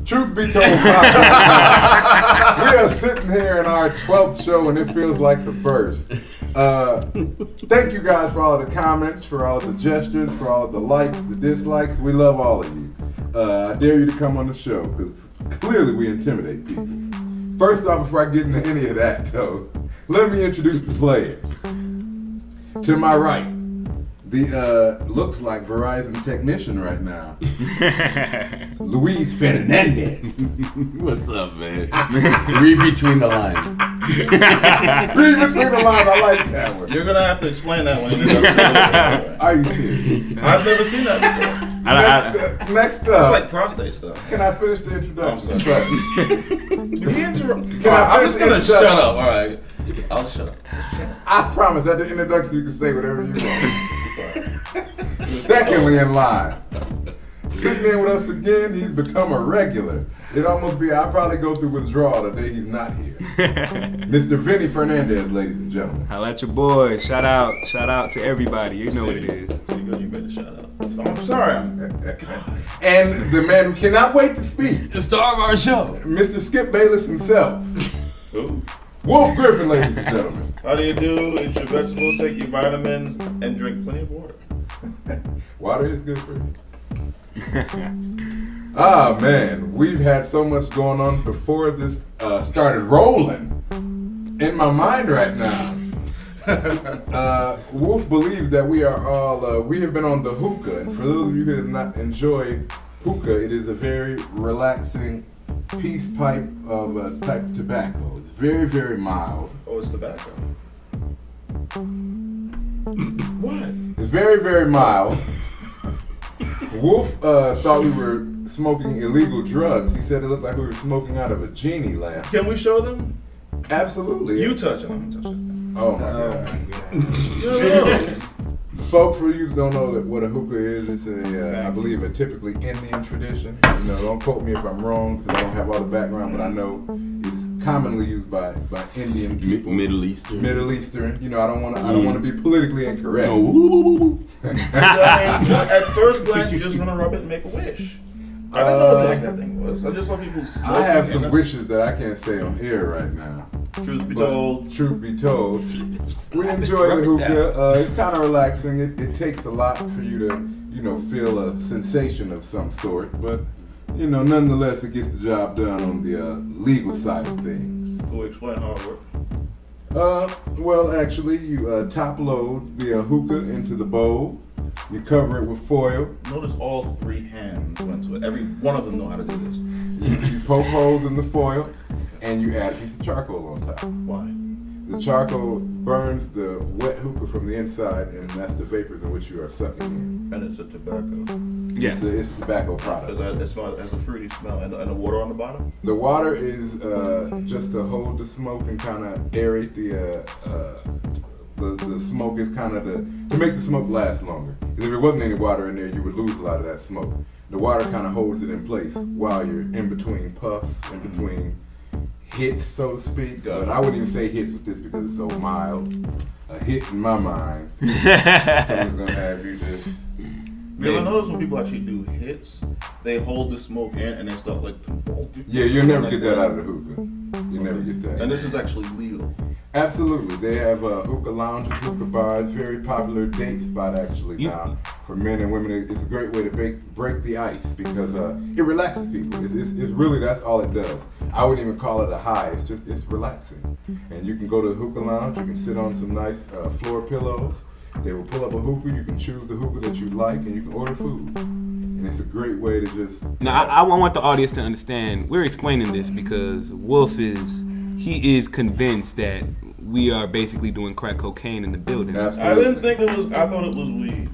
Truth be told, we are sitting here in our 12th show, and it feels like the first. Thank you guys for all of the comments, for all of the gestures, for all of the likes, the dislikes. We love all of you. I dare you to come on the show, because clearly we intimidate people. First off, before I get into any of that, though, let me introduce the players. To my right, the looks like Verizon technician right now, Luis Fernandez. What's up, man? Read between the lines. Read between the lines. I like that one. You're gonna have to explain that one. Are you serious? I've never seen that before. Next up, it's like prostate stuff. Can I finish the introduction? I'm sorry. I'm just gonna shut up. All right, I'll shut up. I promise at the introduction you can say whatever you want. Secondly in line, sitting in with us again, he's become a regular. It'd almost be, I'll probably go through withdrawal the day he's not here. Mr. Vinny Fernandez, ladies and gentlemen. Holla at your boy. Shout out to everybody. You know what it is. You better shut up. I'm sorry. And the man who cannot wait to speak, The star of our show. Mr. Skip Bayless himself. Ooh. Wolf Griffin, ladies and gentlemen. How do you do? Eat your vegetables, take your vitamins, and drink plenty of water. Water is good for you. Ah, man, we've had so much going on before this started rolling. In my mind right now, Wolf believes that we are all, we have been on the hookah. And for those of you who have not enjoyed hookah, it is a very relaxing peace pipe of a type of tobacco. It's very, very mild. Oh, it's tobacco. What? It's very, very mild. Wolf thought we were smoking illegal drugs. He said it looked like we were smoking out of a genie lamp. Can we show them? Absolutely. You touch it. I'm gonna touch it. Oh my God. No. Folks, for you who don't know what a hookah is, it's I believe a typically Indian tradition. You know, don't quote me if I'm wrong because I don't have all the background, but I know it's commonly used by Indian people. Middle Eastern. Middle Eastern. You know, I don't want to be politically incorrect. No. At first glance, you're just gonna rub it and make a wish. I didn't know what the heck that thing was. I just saw people smoking. I have some wishes that I can't say on here right now. Truth be told. Truth be told, we enjoy the hookah. It's kind of relaxing. It takes a lot for you to, feel a sensation of some sort. But, nonetheless, it gets the job done on the legal side of things. Can we explain how it works? Well, actually, you top load the hookah into the bowl. You cover it with foil. Notice all three hands went to it. Every one of them know how to do this. You poke holes in the foil, and you add a piece of charcoal on top. Why? The charcoal burns the wet hookah from the inside, and that's the vapors in which you are sucking in. And it's a tobacco. Yes. It's a tobacco product. It has a fruity smell. And the water on the bottom? The water is just to hold the smoke and kind of aerate the smoke. Is kind of to make the smoke last longer. Because if there wasn't any water in there, you would lose a lot of that smoke. The water kind of holds it in place while you're in between puffs, in between hits, so to speak. But I wouldn't even say hits with this because it's so mild. A hit in my mind, someone's gonna have you just. You ever notice when people actually do hits, they hold the smoke in and they start like. Yeah, you'll never get that out of the hookah. You never get that. And this is actually legal. Absolutely, they have hookah lounges, hookah bars, very popular date spot actually now for men and women. It's a great way to break the ice because it relaxes people. It's really, that's all it does. I wouldn't even call it a high. It's relaxing, and you can go to the hookah lounge. You can sit on some nice floor pillows. They will pull up a hookah. You can choose the hookah that you like, and you can order food. And it's a great way to just. Now, I want the audience to understand. We're explaining this because Wolf is convinced that we are basically doing crack cocaine in the building. Absolutely. I didn't think it was. I thought it was weed.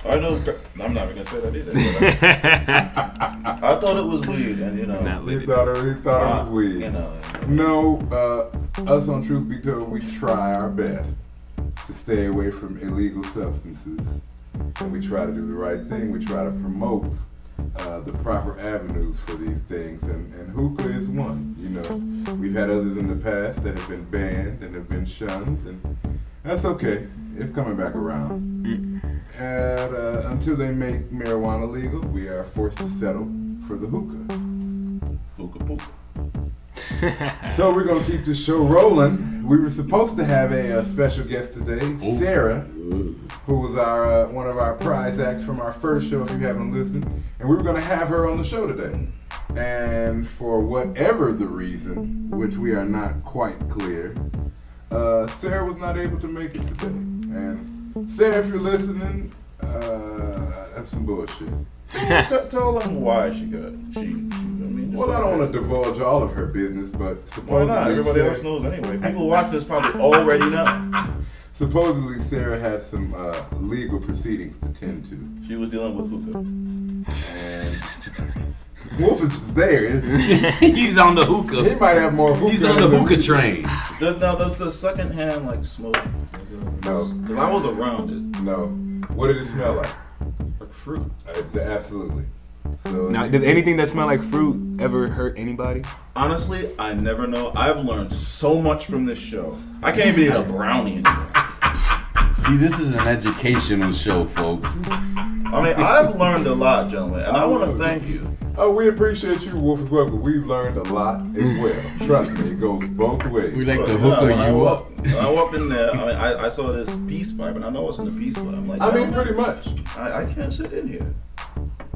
I know. I'm not even gonna say that either. I thought it was weed, and he thought it was weed. No, us on Truth Be Told, we try our best to stay away from illegal substances, and we try to do the right thing. We try to promote the proper avenues for these things, and hookah is one. We've had others in the past that have been banned and have been shunned, and that's okay. It's coming back around. And until they make marijuana legal, we are forced to settle for the hookah. Hookah poop. So we're gonna keep this show rolling. We were supposed to have a special guest today, Sarah, who was our one of our prize acts from our first show. If you haven't listened, and we were gonna have her on the show today. And for whatever the reason, which we are not quite clear, Sarah was not able to make it today. And Sarah, if you're listening, that's some bullshit. Tell them why she got. Well, I don't want to divulge all of her business, but supposedly why not? Everybody else knows anyway. People who watch this probably already know. Supposedly, Sarah had some legal proceedings to tend to. She was dealing with hookah. And Wolf is just there, isn't he? He's on the hookah. He might have more hookah. He's on the hookah train. Now, does the secondhand like smoke? No. Because I was around it. No. What did it smell like? Like fruit. Absolutely. So Now, does anything that smell like fruit ever hurt anybody? Honestly, I never know. I've learned so much from this show. I can't even eat a brownie anymore. See, this is an educational show, folks. I mean, I've learned a lot, gentlemen, and I want to thank you. Oh, we appreciate you, Wolf, as well, but we've learned a lot as well. Trust me, it goes both ways. We like to hookah you up. When I walked in there, I mean, I saw this peace pipe, and I know it's in the peace pipe. I'm like, pretty much. I can't sit in here.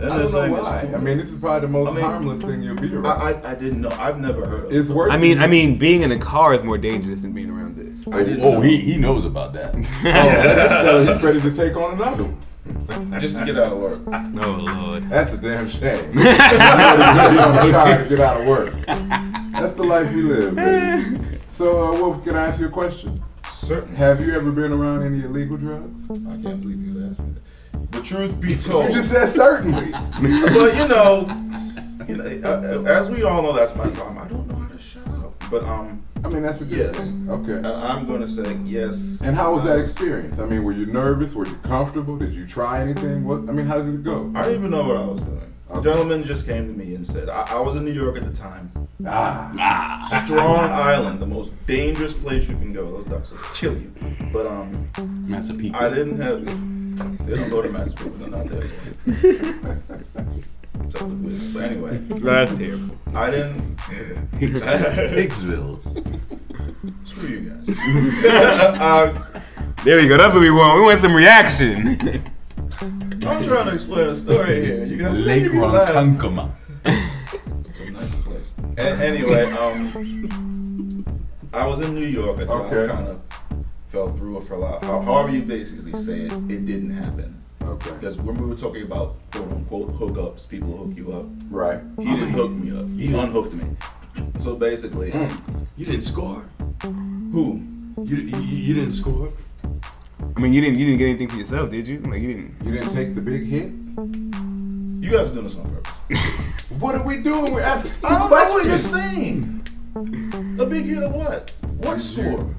And I don't know why. I mean, this is probably the most harmless thing you'll be around. I didn't know. I've never heard of it. It's worse. I mean, being in a car is more dangerous than being around this. I didn't know. He knows about that. That's telling he's ready to take on another one. Just to get out of work. Oh Lord. That's a damn shame. You're on the car to get out of work. That's the life you live, baby. So, Wolf, can I ask you a question? Certainly. Have you ever been around any illegal drugs? I can't believe you would ask me that. The truth be told. You just said certainly. But you know, as we all know, that's my problem. I don't know how to shut up. But I mean, that's a good thing. Okay. I'm going to say yes. And how was that experience? I mean, were you nervous? Were you comfortable? Did you try anything? What? I mean, how did it go? I didn't even know what I was doing. A gentleman just came to me and said, I was in New York at the time. Strong Island, the most dangerous place you can go. Those ducks will kill you. But Massapequa. I didn't have. They don't go to Massapequa. They're not there. Except the Wiz. But anyway. That's terrible. I didn't. Hicksville. Screw you guys. There you go. That's what we want. We want some reaction. I'm trying to explain a story here. You guys Lake Ronkonkoma. It's a nice place. Anyway, I was in New York. A job kind of fell through for a lot. However you basically say it, it didn't happen. Okay. Because when we were talking about quote unquote hookups, people hook you up. Right. He didn't hook me up. He unhooked me. So basically, You didn't score. who? You didn't score. I mean, you didn't get anything for yourself, did you? Like you didn't. You didn't take the big hit? You guys are doing this on purpose. What are we doing? We're asking. I don't know what you're saying. A big hit of what? What score?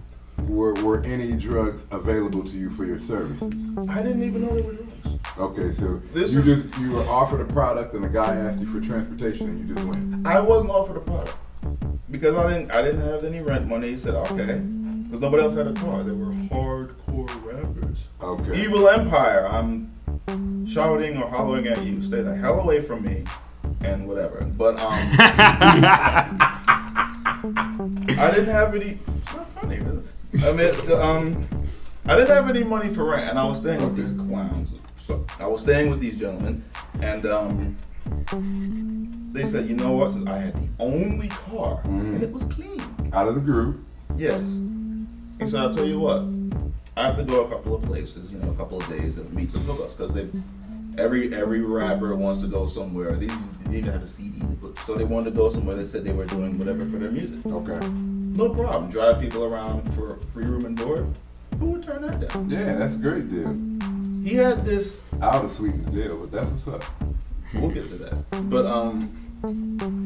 Were any drugs available to you for your services? I didn't even know they were drugs. Okay, so This you were offered a product and a guy asked you for transportation and you just went. I wasn't offered a product because I didn't have any rent money. He said okay, because nobody else had a car. They were hardcore rappers. Okay. Evil Empire. I'm shouting or hollering at you. Stay the hell away from me, and whatever. But I didn't have any. It's not funny, is it? I mean, I didn't have any money for rent, and I was staying with these clowns. So I was staying with these gentlemen, and they said, you know what? Since I had the only car, and it was clean. Out of the group. Yes. He said, I'll tell you what. I have to go a couple of places, a couple of days, and meet some hookups, because every rapper wants to go somewhere. They didn't even have a CD to put, so they wanted to go somewhere. They said they were doing whatever for their music. Okay. No problem. Drive people around for free room and board. Who would turn that down? Yeah, that's a great deal. He had this. I would have sweetened the deal, but that's what's up. We'll get to that. But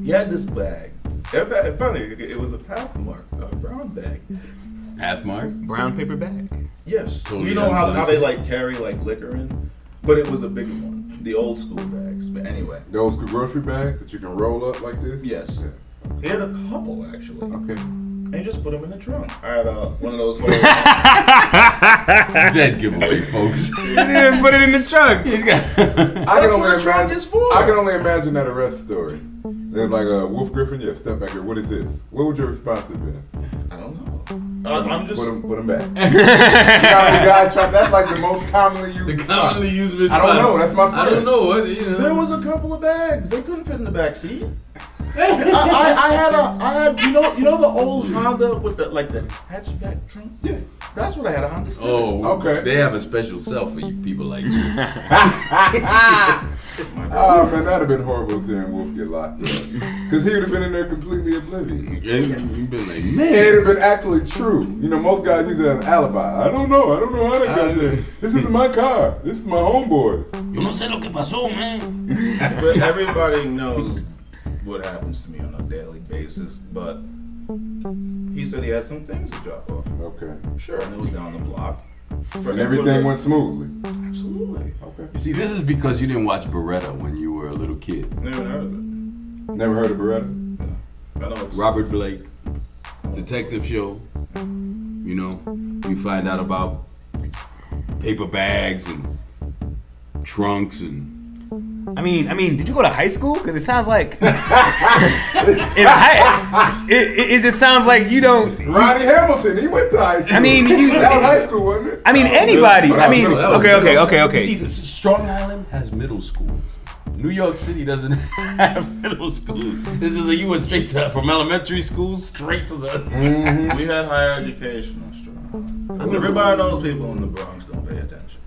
he had this bag. In funny, it was a Pathmark, a brown bag. Pathmark? Brown paper bag. Yes. Totally You know how they unsolicited. carry liquor in? But it was a bigger one. The old school bags. But anyway. The old school grocery bags that you can roll up like this? Yes. Yeah. He had a couple actually. Okay. And he just put them in the trunk. I had one of those whole. Dead giveaway, folks. He didn't put it in the trunk. He's got. I can what the trunk is for. I can only imagine that arrest story. They're like, Wolf Griffin, yeah, step back here. What is this? What would your response have been? I don't know. I'm just... Put him back. You know how many guys try? That's like the most commonly used response. Commonly used response. I don't know. That's my friend. I don't know what, you know. There was a couple of bags. They couldn't fit in the back seat. I had you know the old Honda with the hatchback trunk? Yeah. That's what I had, a Honda Civic. Oh, okay. They have a special cell for you people like you. Oh man, that'd have been horrible seeing Wolf get locked up. Because he would have been in there completely oblivious. You've been like, And man. it'd have been actually true. You know, most guys use it as an alibi. I don't know how that got there. This isn't my car. This is my homeboy's. Yo no sé lo que pasó, man. But everybody knows what happens to me on a daily basis. But he said he had some things to drop off. Okay. Sure, and it was down the block. And everything went smoothly. Absolutely. Okay. You see, this is because you didn't watch Beretta when you were a little kid. Never heard of it. Never heard of Beretta? I know it's Robert Blake, detective show. You know, you find out about paper bags and trunks and. I mean, did you go to high school? Because it sounds like it just sounds like you don't. Ronnie Hamilton, he went to high school. I mean, that was high school, wasn't it? I mean, anybody. I mean, okay. See, Strong Island has middle schools. New York City doesn't have middle school. This is you went straight to from elementary school straight to the. Mm-hmm. We had higher education on Strong Island. Everybody knows people in the Bronx don't pay attention.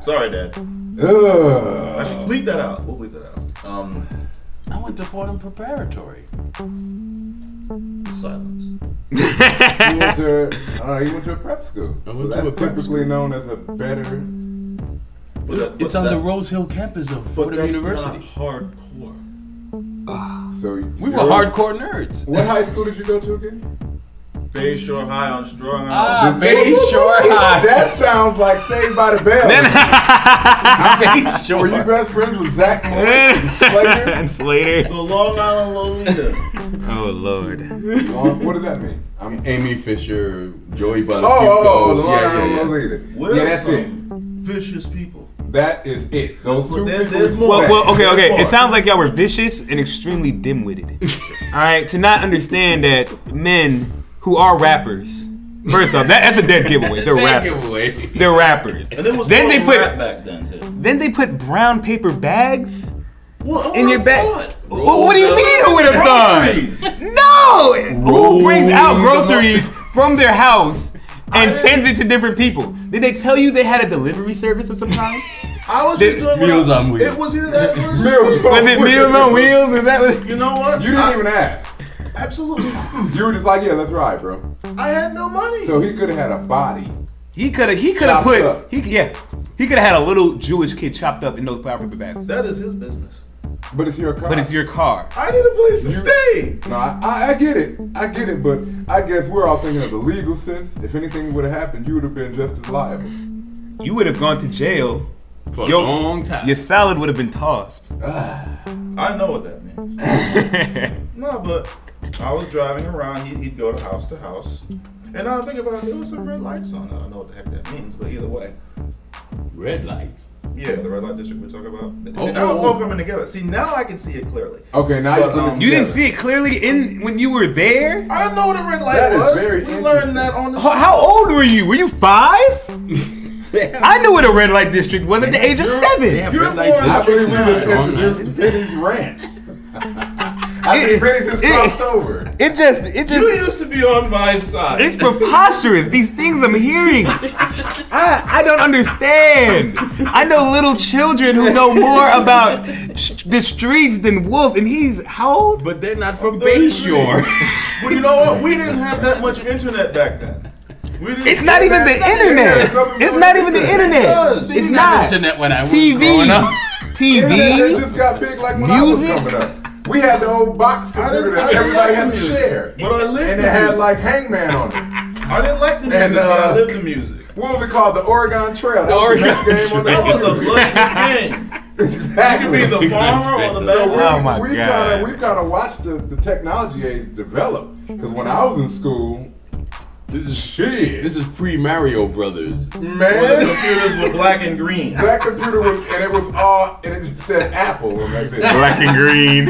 Sorry, Dad. Actually, bleep that out. We'll bleep that out. I went to Fordham Preparatory. Silence. He went to a prep school. I So went to that's a prep typically known as a better. It's on the Rose Hill campus of But Fordham that's University. not hardcore. So We were hardcore nerds. What high school did you go to again? Bay Shore High on Strong Island. Bay Shore High. That sounds like Saved by the Bell. Bay Shore. Were you best friends with Zach Morris and Slater? And Slater. The Long Island Lolita. Oh Lord. What does that mean? Amy Fisher, Joey Buttafuoco. The Long Island Lolita. We're Yeah, that's it. Vicious people. That is it. Those two There's people. more. Well, okay. There's more. It sounds like y'all were vicious and extremely dim-witted. All right, to not understand that men who are rappers. First off, that's a dead giveaway. They're rappers. They're rappers. And it was Then they rap back then too. Then they put brown paper bags Well, in your bag. What do you mean? Who would have Groceries. thought? No. Who brings out groceries from their house and sends it to different people? Did they tell you they had a delivery service of some kind? I was just doing Meals on Wheels. It was either that or Meals on Was it Meals on Wheels? Is that what? You know what? You didn't even ask. Absolutely. You were just like, yeah, let's ride, bro. I had no money. So he could have had a body. He could have Chopped put up. he could have had a little Jewish kid chopped up in those brown paper bags. That is his business. But it's your car. But it's your car. I need a place to stay. No, I get it. I get it, but I guess we're all thinking of the legal sense. If anything would have happened, you would have been just as liable. You would have gone to jail. For a long time. Your salad would have been tossed. I know what that means. No, but I was driving around. He'd go to house, and I was thinking about there was some red lights on. I don't know what the heck that means, but either way, Red lights. yeah, the red light district we're talking about. See, now it's all coming together. See, now I can see it clearly. Okay, now But, you put it You didn't together. see it clearly when you were there? I didn't know what a red light That is was. very We learned interesting. that on the How old were you? Were you 5? I knew what a red light district was at the age of 7. have You're red light born- I districts believe we in just Strong introduced Island. Vinny's Ranch. I think Vinny just crossed over. It just You used to be on my side. it's preposterous. These things I'm hearing. I don't understand. I know little children who know more about the streets than Wolf, and he's how old? But they're not from Bay Shore. But you know what? We didn't have that much internet back then. We didn't It's not even the internet. It's not even the internet. does. It's Didn't not. have internet when I was TV. growing up. It TV. just got big like when Music? I was coming up. We had the old box computer that everybody had to share. But I lived And the it had music. like Hangman on it. I didn't like the music, And, but I lived the music. What was it called? The Oregon Trail. That was Oregon the best game on the That was a bloody good game. Exactly. You could be the farmer or the So bad Oh my we God. kind of watched the technology age develop. Because when I was in school, This is Shit. This is pre-Mario Brothers. Well, the Man. computers were black and green. That computer was, and it was all, and it just said Apple on that thing. Black and green.